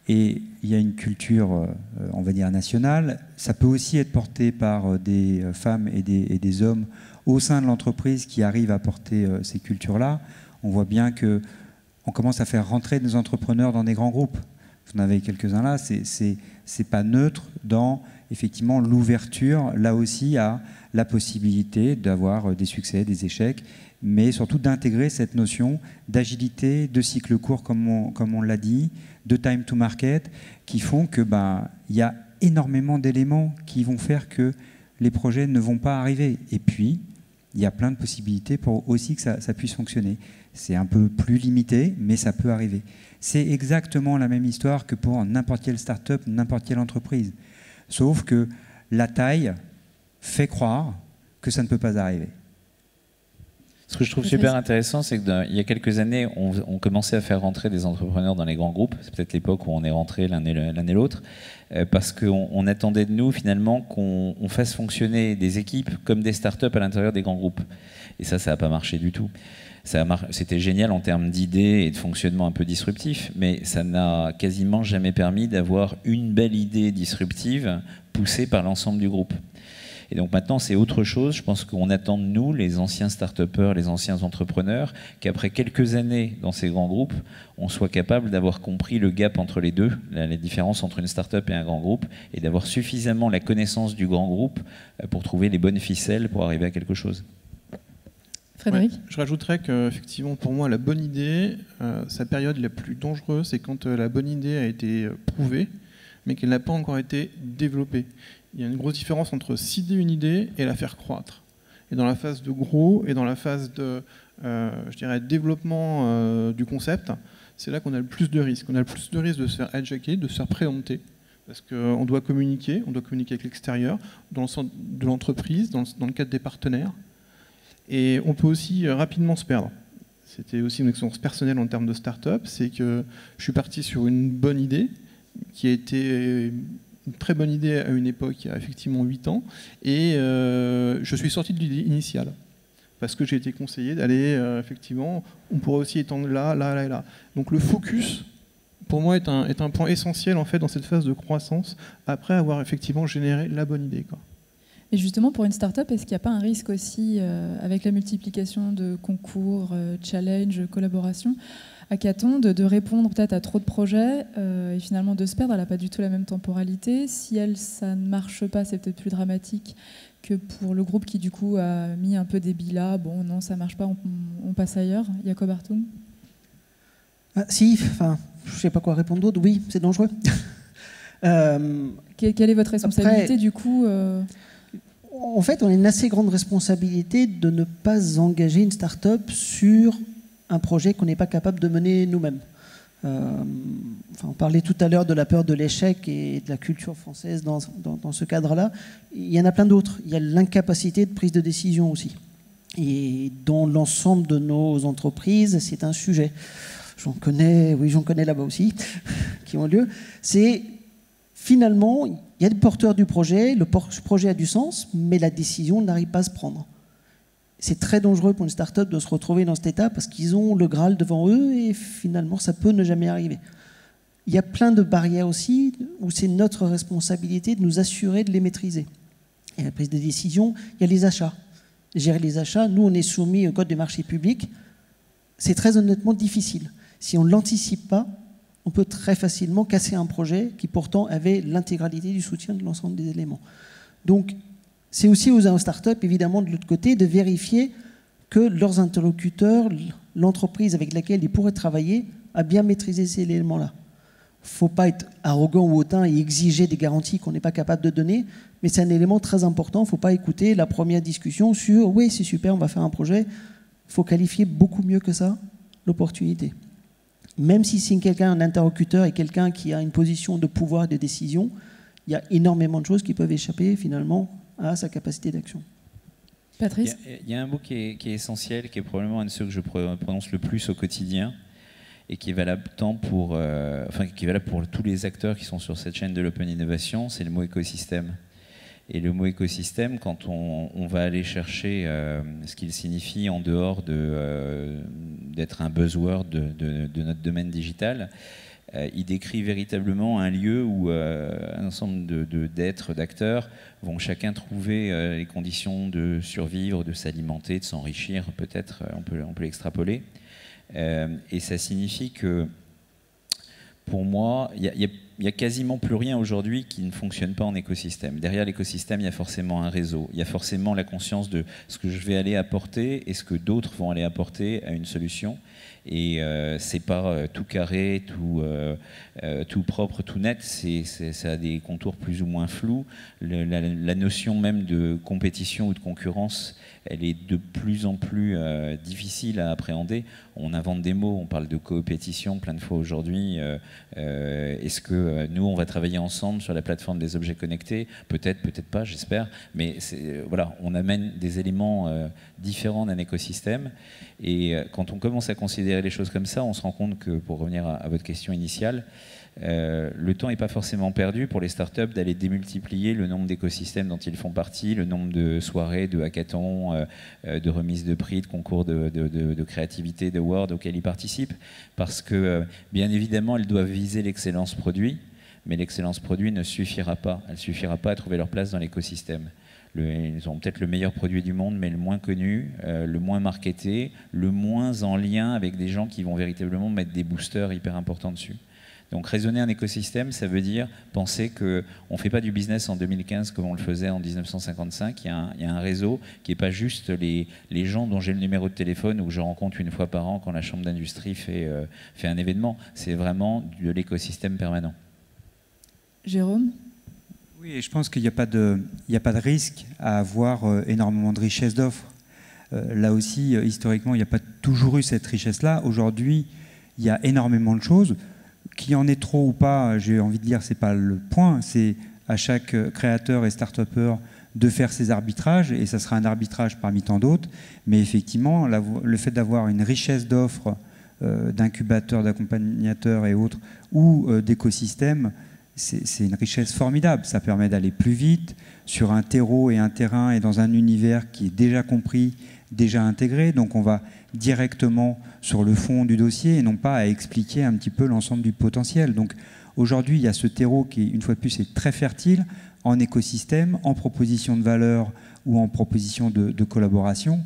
Et il y a une culture, on va dire, nationale. Ça peut aussi être porté par des femmes et des hommes au sein de l'entreprise qui arrivent à porter ces cultures-là. On voit bien qu'on commence à faire rentrer des entrepreneurs dans des grands groupes. Vous en avez quelques-uns là. C'est pas neutre dans, effectivement, l'ouverture, là aussi, à la possibilité d'avoir des succès, des échecs, mais surtout d'intégrer cette notion d'agilité, de cycle court, comme on l'a dit, de time to market, qui font que y a énormément d'éléments qui vont faire que les projets ne vont pas arriver. Et puis, il y a plein de possibilités pour aussi que ça puisse fonctionner. C'est un peu plus limité, mais ça peut arriver. C'est exactement la même histoire que pour n'importe quelle start-up, n'importe quelle entreprise. Sauf que la taille fait croire que ça ne peut pas arriver. Ce que je trouve super intéressant, c'est qu'il y a quelques années, on commençait à faire rentrer des entrepreneurs dans les grands groupes. C'est peut-être l'époque où on est rentré l'un et l'autre, parce qu'on attendait de nous finalement qu'on fasse fonctionner des équipes comme des startups à l'intérieur des grands groupes. Et ça n'a pas marché du tout. C'était génial en termes d'idées et de fonctionnement un peu disruptif, mais ça n'a quasiment jamais permis d'avoir une belle idée disruptive poussée par l'ensemble du groupe. Et donc maintenant, c'est autre chose. Je pense qu'on attend de nous, les anciens start-upers, les anciens entrepreneurs, qu'après quelques années dans ces grands groupes, on soit capable d'avoir compris le gap entre les deux, les différences entre une start-up et un grand groupe, et d'avoir suffisamment la connaissance du grand groupe pour trouver les bonnes ficelles pour arriver à quelque chose. Frédéric ? Ouais, je rajouterais qu'effectivement, pour moi, la bonne idée, sa période la plus dangereuse, c'est quand la bonne idée a été prouvée, mais qu'elle n'a pas encore été développée. Il y a une grosse différence entre cider une idée et la faire croître. Et dans la phase de gros et dans la phase de développement du concept, c'est là qu'on a le plus de risques. On a le plus de risques de se faire hijacker, de se faire préempter, parce qu'on doit communiquer avec l'extérieur, dans le sens de l'entreprise, dans le cadre des partenaires. Et on peut aussi rapidement se perdre. C'était aussi une expérience personnelle en termes de start-up, c'est que je suis parti sur une bonne idée, qui a été une très bonne idée à une époque, il y a effectivement 8 ans, et je suis sorti de l'idée initiale, parce que j'ai été conseillé d'aller, effectivement, on pourrait aussi étendre là et là. Donc le focus, pour moi, est un point essentiel en fait, dans cette phase de croissance, après avoir effectivement généré la bonne idée, quoi. Et justement, pour une start-up, est-ce qu'il n'y a pas un risque aussi, avec la multiplication de concours, challenges, collaborations, hackathons, de répondre peut-être à trop de projets et finalement de se perdre? Elle n'a pas du tout la même temporalité. Si ça ne marche pas, c'est peut-être plus dramatique que pour le groupe qui, du coup, a mis un peu des billes là. Bon, non, ça ne marche pas, on passe ailleurs. Jacob Hartung? Je ne sais pas quoi répondre d'autre. Oui, c'est dangereux. Quelle est votre responsabilité, après, du coup En fait, on a une assez grande responsabilité de ne pas engager une start-up sur un projet qu'on n'est pas capable de mener nous-mêmes. On parlait tout à l'heure de la peur de l'échec et de la culture française dans ce cadre-là. Il y en a plein d'autres. Il y a l'incapacité de prise de décision aussi. Et dans l'ensemble de nos entreprises, c'est un sujet. J'en connais là-bas aussi, qui ont lieu. C'est finalement, il y a des porteurs du projet, le projet a du sens, mais la décision n'arrive pas à se prendre. C'est très dangereux pour une start-up de se retrouver dans cet état parce qu'ils ont le Graal devant eux et finalement, ça peut ne jamais arriver. Il y a plein de barrières aussi où c'est notre responsabilité de nous assurer de les maîtriser. Et la prise de décision, il y a les achats. Gérer les achats, nous, on est soumis au Code des marchés publics. C'est très honnêtement difficile. Si on ne l'anticipe pas, on peut très facilement casser un projet qui pourtant avait l'intégralité du soutien de l'ensemble des éléments. Donc, c'est aussi aux startups, évidemment, de l'autre côté, de vérifier que leurs interlocuteurs, l'entreprise avec laquelle ils pourraient travailler, a bien maîtrisé ces éléments-là. Il ne faut pas être arrogant ou hautain et exiger des garanties qu'on n'est pas capable de donner, mais c'est un élément très important. Il ne faut pas écouter la première discussion sur « oui, c'est super, on va faire un projet ». Il faut qualifier beaucoup mieux que ça l'opportunité. même si c'est quelqu'un, un interlocuteur et quelqu'un qui a une position de pouvoir et de décision, il y a énormément de choses qui peuvent échapper finalement à sa capacité d'action. Patrice ? Il y a un mot qui est essentiel, qui est probablement un de ceux que je prononce le plus au quotidien et qui est valable qui est valable pour tous les acteurs qui sont sur cette chaîne de l'open innovation, c'est le mot écosystème. Et le mot écosystème, quand on va aller chercher ce qu'il signifie en dehors d'être un buzzword de notre domaine digital, il décrit véritablement un lieu où un ensemble d'acteurs vont chacun trouver les conditions de survivre, de s'alimenter, de s'enrichir, peut-être, on peut l'extrapoler. Et ça signifie que, pour moi, il y a quasiment plus rien aujourd'hui qui ne fonctionne pas en écosystème. Derrière l'écosystème, il y a forcément un réseau. Il y a forcément la conscience de ce que je vais aller apporter et ce que d'autres vont aller apporter à une solution. Et c'est pas tout carré, tout propre, tout net. Ça a des contours plus ou moins flous. La notion même de compétition ou de concurrence, elle est de plus en plus difficile à appréhender. On invente des mots, on parle de coopétition plein de fois aujourd'hui. Est-ce que nous, on va travailler ensemble sur la plateforme des objets connectés? Peut-être, peut-être pas, j'espère. Mais voilà, on amène des éléments différents d'un écosystème. Et quand on commence à considérer les choses comme ça, on se rend compte que, pour revenir à votre question initiale, le temps n'est pas forcément perdu pour les startups d'aller démultiplier le nombre d'écosystèmes dont ils font partie, le nombre de soirées, de hackathons, de remises de prix, de concours de créativité, de Word auxquels ils participent. Parce que, bien évidemment, elles doivent viser l'excellence produit, mais l'excellence produit ne suffira pas. Elle ne suffira pas à trouver leur place dans l'écosystème. Ils ont peut-être le meilleur produit du monde, mais le moins connu, le moins marketé, le moins en lien avec des gens qui vont véritablement mettre des boosters hyper importants dessus. Donc raisonner un écosystème, ça veut dire penser qu'on ne fait pas du business en 2015 comme on le faisait en 1955. Il y a un réseau qui n'est pas juste les gens dont j'ai le numéro de téléphone ou que je rencontre une fois par an quand la chambre d'industrie fait un événement. C'est vraiment de l'écosystème permanent. Jérôme ? Oui, et je pense qu'il n'y a pas de risque à avoir énormément de richesse d'offres. Là aussi, historiquement, il n'y a pas toujours eu cette richesse-là. Aujourd'hui, il y a énormément de choses. Qu'il y en ait trop ou pas, j'ai envie de dire, ce n'est pas le point. C'est à chaque créateur et start-upper de faire ses arbitrages, et ça sera un arbitrage parmi tant d'autres. Mais effectivement, le fait d'avoir une richesse d'offres, d'incubateurs, d'accompagnateurs et autres, ou d'écosystèmes, c'est une richesse formidable. Ça permet d'aller plus vite sur un terreau et un terrain et dans un univers qui est déjà compris, déjà intégré. Donc on va directement sur le fond du dossier et non pas à expliquer un petit peu l'ensemble du potentiel. Donc aujourd'hui, il y a ce terreau qui, une fois de plus, est très fertile en écosystème, en proposition de valeur ou en proposition de collaboration.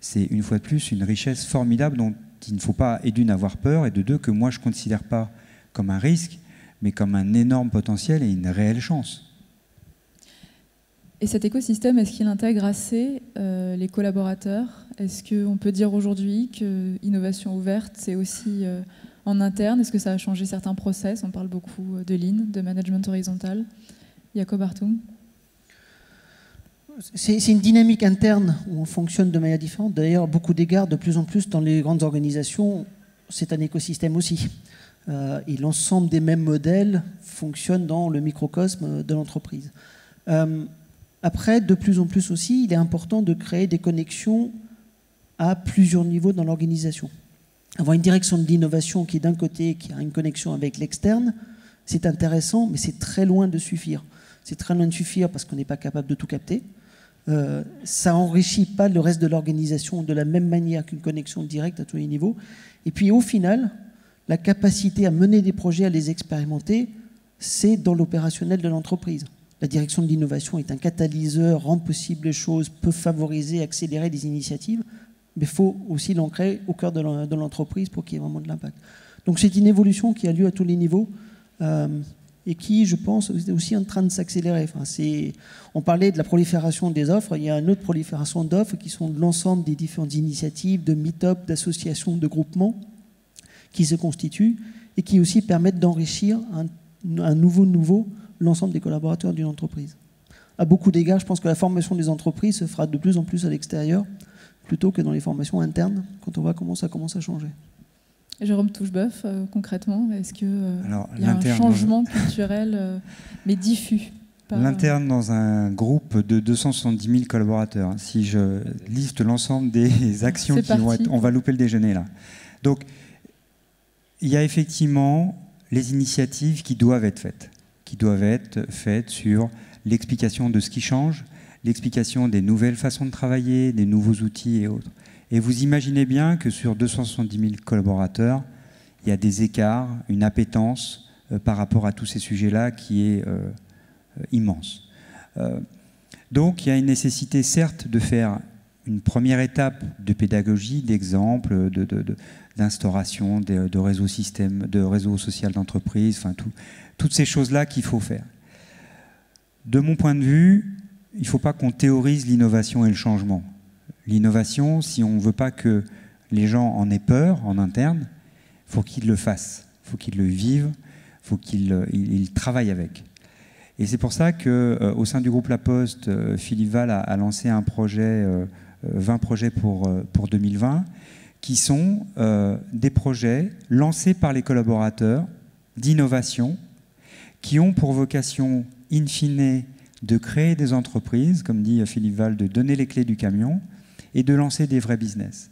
C'est, une fois de plus, une richesse formidable dont il ne faut pas, et d'une, avoir peur, et de deux, que moi je ne considère pas comme un risque, mais comme un énorme potentiel et une réelle chance. Et cet écosystème, est-ce qu'il intègre assez les collaborateurs? Est-ce qu'on peut dire aujourd'hui que innovation ouverte, c'est aussi en interne? Est-ce que ça a changé certains process? On parle beaucoup de Lean, de management horizontal. Jacob Hartung. C'est une dynamique interne où on fonctionne de manière différente. D'ailleurs, à beaucoup d'égards, de plus en plus dans les grandes organisations, c'est un écosystème aussi. Et l'ensemble des mêmes modèles fonctionnent dans le microcosme de l'entreprise. Après, de plus en plus aussi, il est important de créer des connexions à plusieurs niveaux dans l'organisation. Avoir une direction de l'innovation qui, d'un côté, qui a une connexion avec l'externe, c'est intéressant, mais c'est très loin de suffire. C'est très loin de suffire parce qu'on n'est pas capable de tout capter. Ça n'enrichit pas le reste de l'organisation de la même manière qu'une connexion directe à tous les niveaux. Et puis, au final, la capacité à mener des projets, à les expérimenter, c'est dans l'opérationnel de l'entreprise. La direction de l'innovation est un catalyseur, rend possible les choses, peut favoriser, accélérer des initiatives, mais il faut aussi l'ancrer au cœur de l'entreprise pour qu'il y ait vraiment de l'impact. Donc c'est une évolution qui a lieu à tous les niveaux et qui, je pense, est aussi en train de s'accélérer. Enfin, on parlait de la prolifération des offres, il y a une autre prolifération d'offres qui sont l'ensemble des différentes initiatives, de meet-up, d'associations, de groupements qui se constituent et qui aussi permettent d'enrichir un nouveau l'ensemble des collaborateurs d'une entreprise. À beaucoup d'égards, je pense que la formation des entreprises se fera de plus en plus à l'extérieur plutôt que dans les formations internes quand on voit comment ça commence à changer. Jérôme Toucheboeuf, concrètement, est-ce qu'il y a un l'interne changement culturel, mais diffus? L'interne dans un groupe de 270 000 collaborateurs. Si je liste l'ensemble des actions qui vont être... On va louper le déjeuner, là. Donc, il y a effectivement les initiatives qui doivent être faites sur l'explication de ce qui change, l'explication des nouvelles façons de travailler, des nouveaux outils et autres. Et vous imaginez bien que sur 270 000 collaborateurs, il y a des écarts, une appétence par rapport à tous ces sujets-là qui est immense. Donc il y a une nécessité certes de faire une première étape de pédagogie, d'exemple, d'instauration de réseaux systèmes, de réseaux sociaux d'entreprise, enfin toutes ces choses-là qu'il faut faire. De mon point de vue, il ne faut pas qu'on théorise l'innovation et le changement. L'innovation, si on ne veut pas que les gens en aient peur en interne, il faut qu'ils le fassent, il faut qu'ils le vivent, il faut qu'ils travaillent avec. Et c'est pour ça qu'au sein du groupe La Poste, Philippe Val a lancé un projet, 20 projets pour 2020, qui sont des projets lancés par les collaborateurs d'innovation, qui ont pour vocation, in fine, de créer des entreprises, comme dit Philippe Val, de donner les clés du camion et de lancer des vrais business.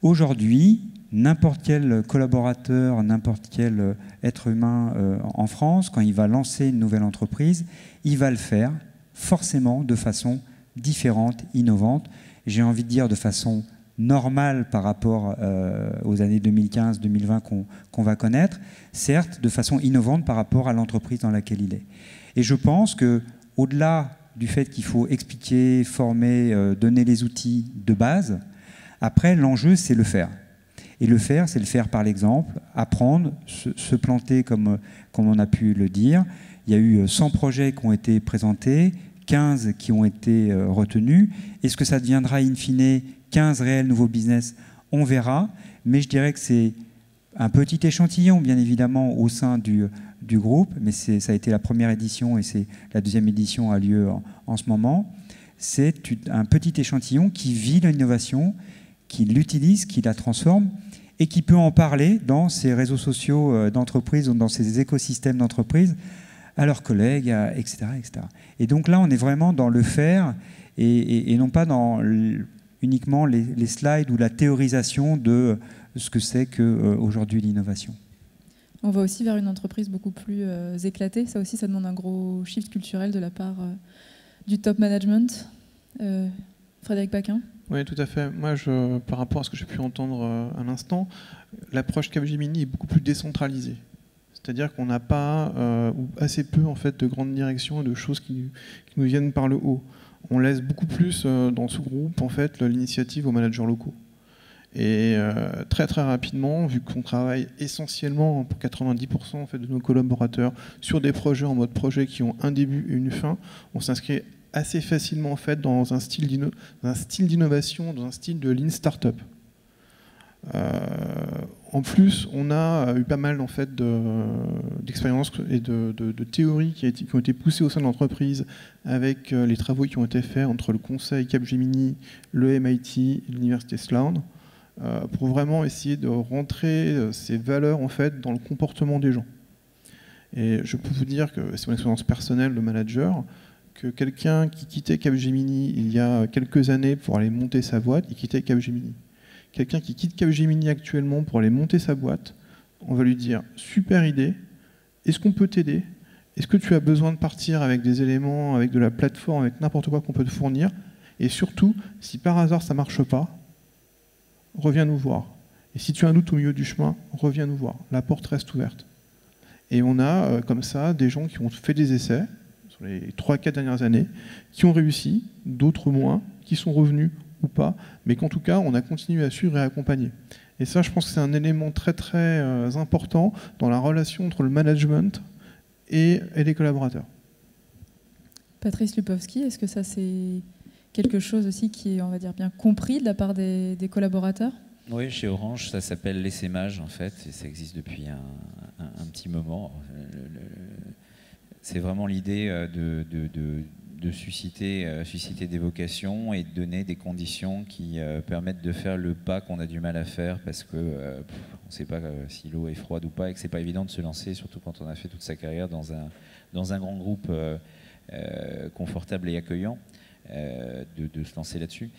Aujourd'hui, n'importe quel collaborateur, n'importe quel être humain en France, quand il va lancer une nouvelle entreprise, il va le faire forcément de façon différente, innovante. J'ai envie de dire de façon normale par rapport aux années 2015-2020 qu'on va connaître, certes de façon innovante par rapport à l'entreprise dans laquelle il est. Et je pense qu'au-delà du fait qu'il faut expliquer, former, donner les outils de base, après l'enjeu c'est le faire. Et le faire, c'est le faire par l'exemple, apprendre, se planter comme on a pu le dire. Il y a eu 100 projets qui ont été présentés, 15 qui ont été retenus. Est-ce que ça deviendra in fine 15 réels nouveaux business? On verra, mais je dirais que c'est un petit échantillon, bien évidemment, au sein du groupe, mais ça a été la première édition et la deuxième édition a lieu en ce moment. C'est un petit échantillon qui vit l'innovation, qui l'utilise, qui la transforme et qui peut en parler dans ses réseaux sociaux d'entreprise ou dans ses écosystèmes d'entreprise à leurs collègues, etc., etc. Et donc là, on est vraiment dans le faire et non pas dans uniquement les slides ou la théorisation de ce que c'est qu'aujourd'hui l'innovation. On va aussi vers une entreprise beaucoup plus éclatée. Ça aussi, ça demande un gros shift culturel de la part du top management. Frédéric Paquin. Oui, tout à fait. Moi, par rapport à ce que j'ai pu entendre à l'instant, l'approche Capgemini est beaucoup plus décentralisée. C'est-à-dire qu'on n'a pas, ou assez peu en fait, de grandes directions et de choses qui nous viennent par le haut. On laisse beaucoup plus dans ce groupe en fait, l'initiative aux managers locaux. Et très très rapidement, vu qu'on travaille essentiellement pour 90% en fait, de nos collaborateurs sur des projets en mode projet qui ont un début et une fin, on s'inscrit assez facilement en fait, dans un style d'innovation, dans un style de lean startup. En plus, on a eu pas mal en fait, d'expériences et de théories qui ont été poussées au sein de l'entreprise avec les travaux qui ont été faits entre le conseil Capgemini, le MIT et l'université Sloan pour vraiment essayer de rentrer ces valeurs en fait, dans le comportement des gens. Et je peux vous dire que c'est mon expérience personnelle de manager, que quelqu'un qui quittait Capgemini il y a quelques années pour aller monter sa boîte, il quittait Capgemini. Quelqu'un qui quitte Capgemini actuellement pour aller monter sa boîte, on va lui dire « super idée, est-ce qu'on peut t'aider? Est-ce que tu as besoin de partir avec des éléments, avec de la plateforme, avec n'importe quoi qu'on peut te fournir? Et surtout, si par hasard ça ne marche pas, reviens nous voir. Et si tu as un doute au milieu du chemin, reviens nous voir. La porte reste ouverte. » Et on a comme ça des gens qui ont fait des essais sur les 3-4 dernières années, qui ont réussi, d'autres moins, qui sont revenus ou pas, mais qu'en tout cas, on a continué à suivre et à accompagner. Et ça, je pense que c'est un élément très très important dans la relation entre le management et les collaborateurs. Patrice Lupowski, est-ce que ça c'est quelque chose aussi qui est, on va dire, bien compris de la part des collaborateurs? Oui, chez Orange, ça s'appelle l'essaimage en fait, et ça existe depuis un petit moment. C'est vraiment l'idée de susciter des vocations et de donner des conditions qui permettent de faire le pas qu'on a du mal à faire parce que ne sait pas si l'eau est froide ou pas, et que ce n'est pas évident de se lancer, surtout quand on a fait toute sa carrière dans un grand groupe confortable et accueillant, de se lancer là-dessus.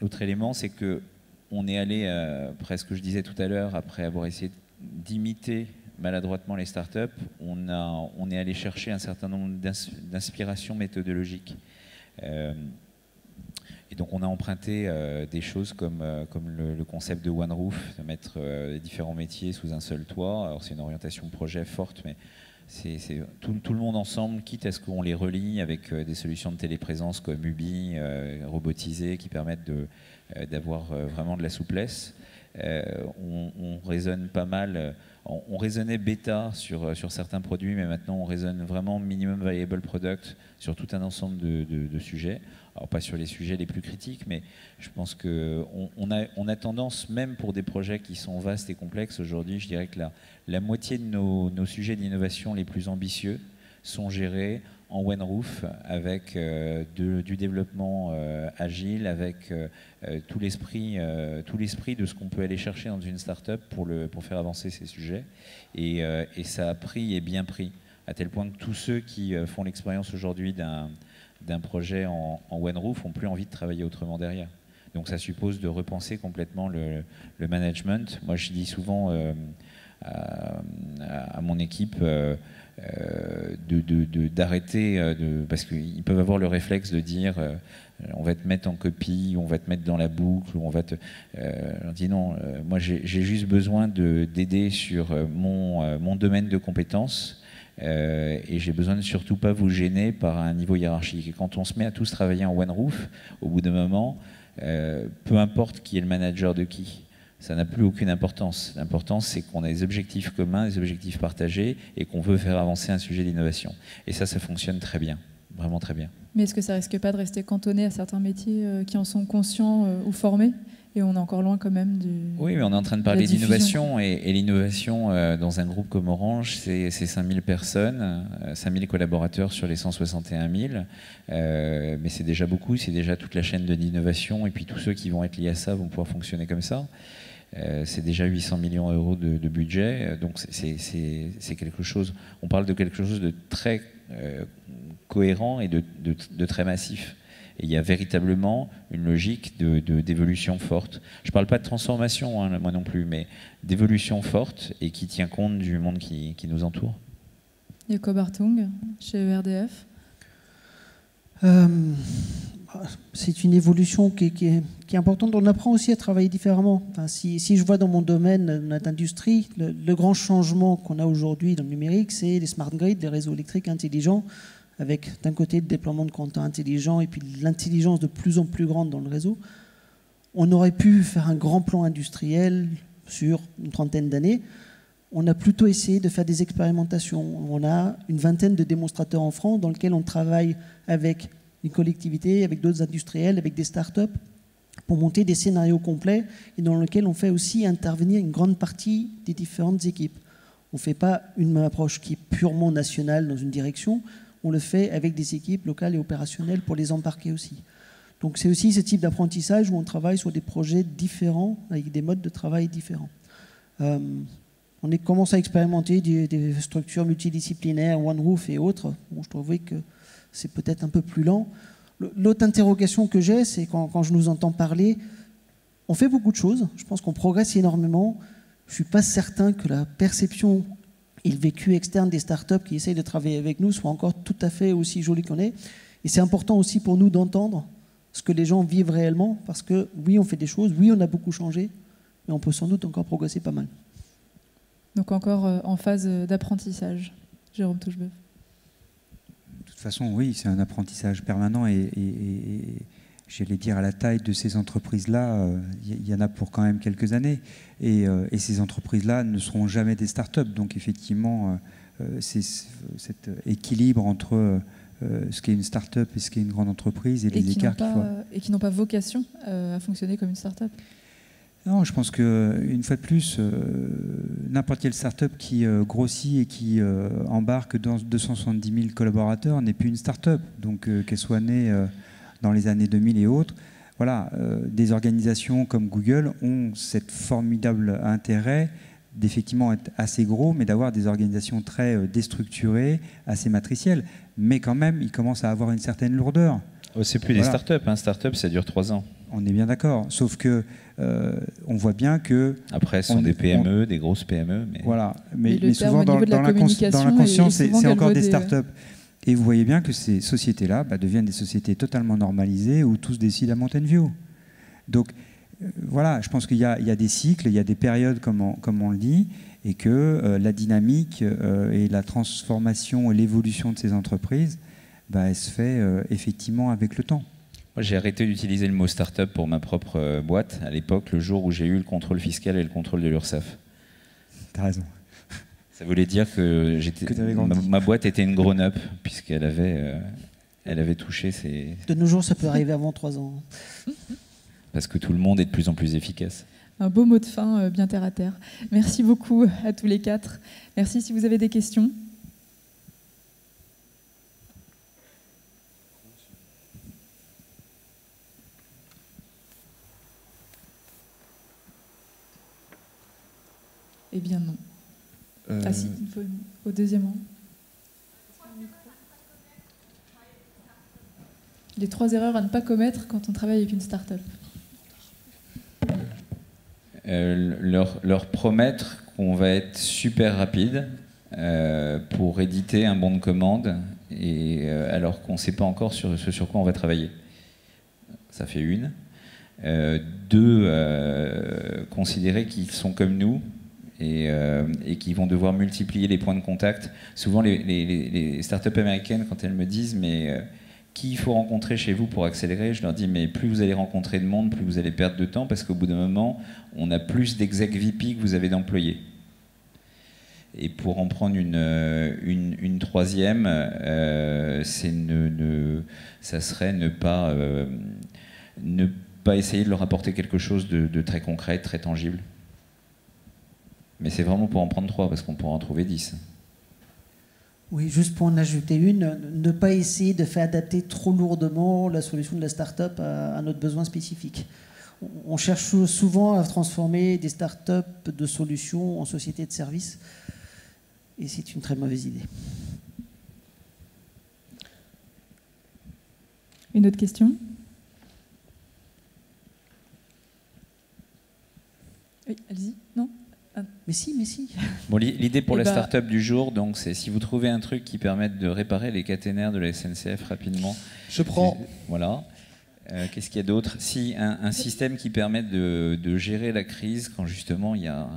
L'autre élément, c'est qu'on est allé, presque je disais tout à l'heure, après avoir essayé d'imiter maladroitement les startups, on est allé chercher un certain nombre d'inspirations méthodologiques. Et donc on a emprunté des choses comme le concept de One Roof, de mettre les différents métiers sous un seul toit. Alors c'est une orientation projet forte, mais c'est tout le monde ensemble, quitte à ce qu'on les relie avec des solutions de téléprésence comme Ubi, robotisées, qui permettent d'avoir vraiment de la souplesse. On raisonne pas mal, on raisonnait bêta sur certains produits, mais maintenant on raisonne vraiment minimum viable product sur tout un ensemble de sujets. Alors pas sur les sujets les plus critiques, mais je pense qu'on a tendance, même pour des projets qui sont vastes et complexes aujourd'hui, je dirais que la moitié de nos sujets d'innovation les plus ambitieux sont gérés en One Roof, avec du développement agile, avec tout l'esprit de ce qu'on peut aller chercher dans une start-up pour faire avancer ces sujets. Et ça a pris et bien pris, à tel point que tous ceux qui font l'expérience aujourd'hui d'un projet en One Roof n'ont plus envie de travailler autrement derrière. Donc ça suppose de repenser complètement le management. Moi je dis souvent à mon équipe d'arrêter, parce qu'ils peuvent avoir le réflexe de dire on va te mettre en copie, on va te mettre dans la boucle, on va te... je dis non, moi j'ai juste besoin d'aider sur mon domaine de compétences. Et j'ai besoin de surtout pas vous gêner par un niveau hiérarchique. Et quand on se met à tous travailler en One Roof, au bout d'un moment, peu importe qui est le manager de qui, ça n'a plus aucune importance. L'importance, c'est qu'on a des objectifs communs, des objectifs partagés, et qu'on veut faire avancer un sujet d'innovation. Et ça fonctionne très bien, vraiment très bien. Mais est-ce que ça risque pas de rester cantonné à certains métiers qui en sont conscients ou formés ? Et on est encore loin quand même du... Oui, mais on est en train de parler d'innovation, et l'innovation dans un groupe comme Orange, c'est 5000 personnes, 5000 collaborateurs sur les 161 000. Mais c'est déjà beaucoup, c'est déjà toute la chaîne de l'innovation, et puis tous ceux qui vont être liés à ça vont pouvoir fonctionner comme ça. C'est déjà 800 millions d'euros de budget, donc c'est quelque chose... On parle de quelque chose de très cohérent et de très massif. Et il y a véritablement une logique d'évolution forte. Je ne parle pas de transformation, hein, moi non plus, mais d'évolution forte et qui tient compte du monde qui nous entoure. Jacob Hartung, chez ERDF. C'est une évolution qui est importante. On apprend aussi à travailler différemment. Enfin, si je vois dans mon domaine, notre industrie, le grand changement qu'on a aujourd'hui dans le numérique, c'est les smart grids, les réseaux électriques intelligents, avec d'un côté le déploiement de compteurs intelligents et puis l'intelligence de plus en plus grande dans le réseau. On aurait pu faire un grand plan industriel sur une trentaine d'années. On a plutôt essayé de faire des expérimentations. On a une vingtaine de démonstrateurs en France dans lesquels on travaille avec une collectivité, avec d'autres industriels, avec des startups, pour monter des scénarios complets et dans lesquels on fait aussi intervenir une grande partie des différentes équipes. On ne fait pas une approche qui est purement nationale dans une direction, on le fait avec des équipes locales et opérationnelles pour les embarquer aussi. Donc c'est aussi ce type d'apprentissage où on travaille sur des projets différents, avec des modes de travail différents. On commence à expérimenter des structures multidisciplinaires, One Roof et autres. Bon, je trouvais que c'est peut-être un peu plus lent. L'autre interrogation que j'ai, c'est quand je nous entends parler, on fait beaucoup de choses, je pense qu'on progresse énormément. Je ne suis pas certain que la perception et le vécu externe des startups qui essayent de travailler avec nous soit encore tout à fait aussi joli qu'on est. Et c'est important aussi pour nous d'entendre ce que les gens vivent réellement, parce que oui, on fait des choses, oui, on a beaucoup changé, mais on peut sans doute encore progresser pas mal. Donc encore en phase d'apprentissage. Jérôme Touchebeuf. De toute façon, oui, c'est un apprentissage permanent et j'allais dire à la taille de ces entreprises-là, il y en a pour quand même quelques années. Et ces entreprises-là ne seront jamais des startups. Donc effectivement, c'est cet équilibre entre ce qu'est une start-up et ce qu'est une grande entreprise et les écarts qu'il faut... Et qui n'ont pas vocation à fonctionner comme une start-up. Non, je pense qu'une fois de plus, n'importe quelle start-up qui grossit et qui embarque dans 270 000 collaborateurs n'est plus une start-up. Donc qu'elle soit née dans les années 2000 et autres, voilà, des organisations comme Google ont cette formidable intérêt d'effectivement être assez gros, mais d'avoir des organisations très déstructurées, assez matricielles. Mais quand même, ils commencent à avoir une certaine lourdeur. Oh, c'est plus des startups. Hein. Startup, ça dure 3 ans. On est bien d'accord. Sauf que on voit bien que... Après, ce sont des PME, des grosses PME. Mais... Voilà. Mais au souvent, dans la conscience, c'est encore des startups. Et vous voyez bien que ces sociétés-là deviennent des sociétés totalement normalisées où tous décident à Mountain View. Donc, voilà, je pense qu'il y a des cycles, il y a des périodes, comme on le dit, et que la dynamique et la transformation et l'évolution de ces entreprises, elle se fait effectivement avec le temps. Moi, j'ai arrêté d'utiliser le mot start-up pour ma propre boîte à l'époque, le jour où j'ai eu le contrôle fiscal et le contrôle de l'URSSAF. T'as raison. Ça voulait dire que ma boîte était une grown-up, puisqu'elle avait touché ses... De nos jours, ça peut arriver avant 3 ans. Parce que tout le monde est de plus en plus efficace. Un beau mot de fin, bien terre à terre. Merci beaucoup à tous les 4. Merci si vous avez des questions. Eh bien non. Ah si, il faut au deuxième rang. Les 3 erreurs à ne pas commettre quand on travaille avec une start-up. Leur promettre qu'on va être super rapide pour éditer un bon de commande, et, alors qu'on ne sait pas encore ce sur quoi on va travailler. Ça fait une. 2, considérer qu'ils sont comme nous et qu'ils vont devoir multiplier les points de contact. Souvent, les startups américaines, quand elles me disent « mais qui il faut rencontrer chez vous pour accélérer ?» Je leur dis « mais plus vous allez rencontrer de monde, plus vous allez perdre de temps, parce qu'au bout d'un moment, on a plus d'exec VP que vous avez d'employés. » Et pour en prendre une troisième, ça serait ne pas essayer de leur apporter quelque chose de très concret, très tangible. Mais c'est vraiment pour en prendre 3, parce qu'on pourra en trouver 10. Oui, juste pour en ajouter une, ne pas essayer de faire adapter trop lourdement la solution de la start-up à notre besoin spécifique. On cherche souvent à transformer des start-up de solutions en sociétés de services, et c'est une très mauvaise idée. Une autre question ? Oui, allez-y. Non ? Mais si. Bon, l'idée pour la start-up du jour, donc, c'est si vous trouvez un truc qui permette de réparer les caténaires de la SNCF rapidement. Je prends. Voilà. Qu'est-ce qu'il y a d'autre? Si, un système qui permette de gérer la crise quand justement il y a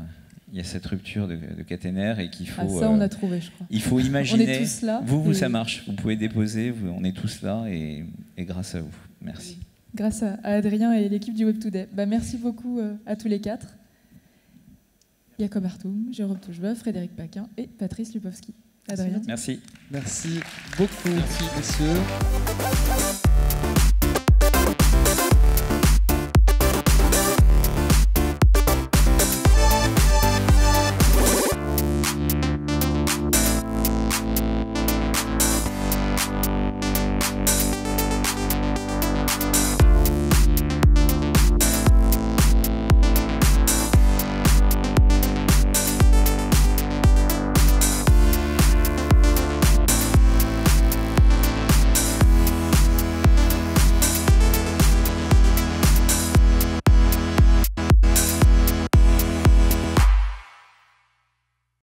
cette rupture de caténaire et qu'il faut... Ah, ça, on a trouvé, je crois. Il faut imaginer... On est tous là. Vous, ça marche. Vous pouvez déposer, on est tous là et grâce à vous. Merci. Grâce à Adrien et l'équipe du Web Today. Merci beaucoup à tous les 4. Jacob Hartung, Jérôme Toucheboeuf, Frédéric Paquin et Patrice Lupowski. Adrien. Merci. Merci beaucoup, messieurs.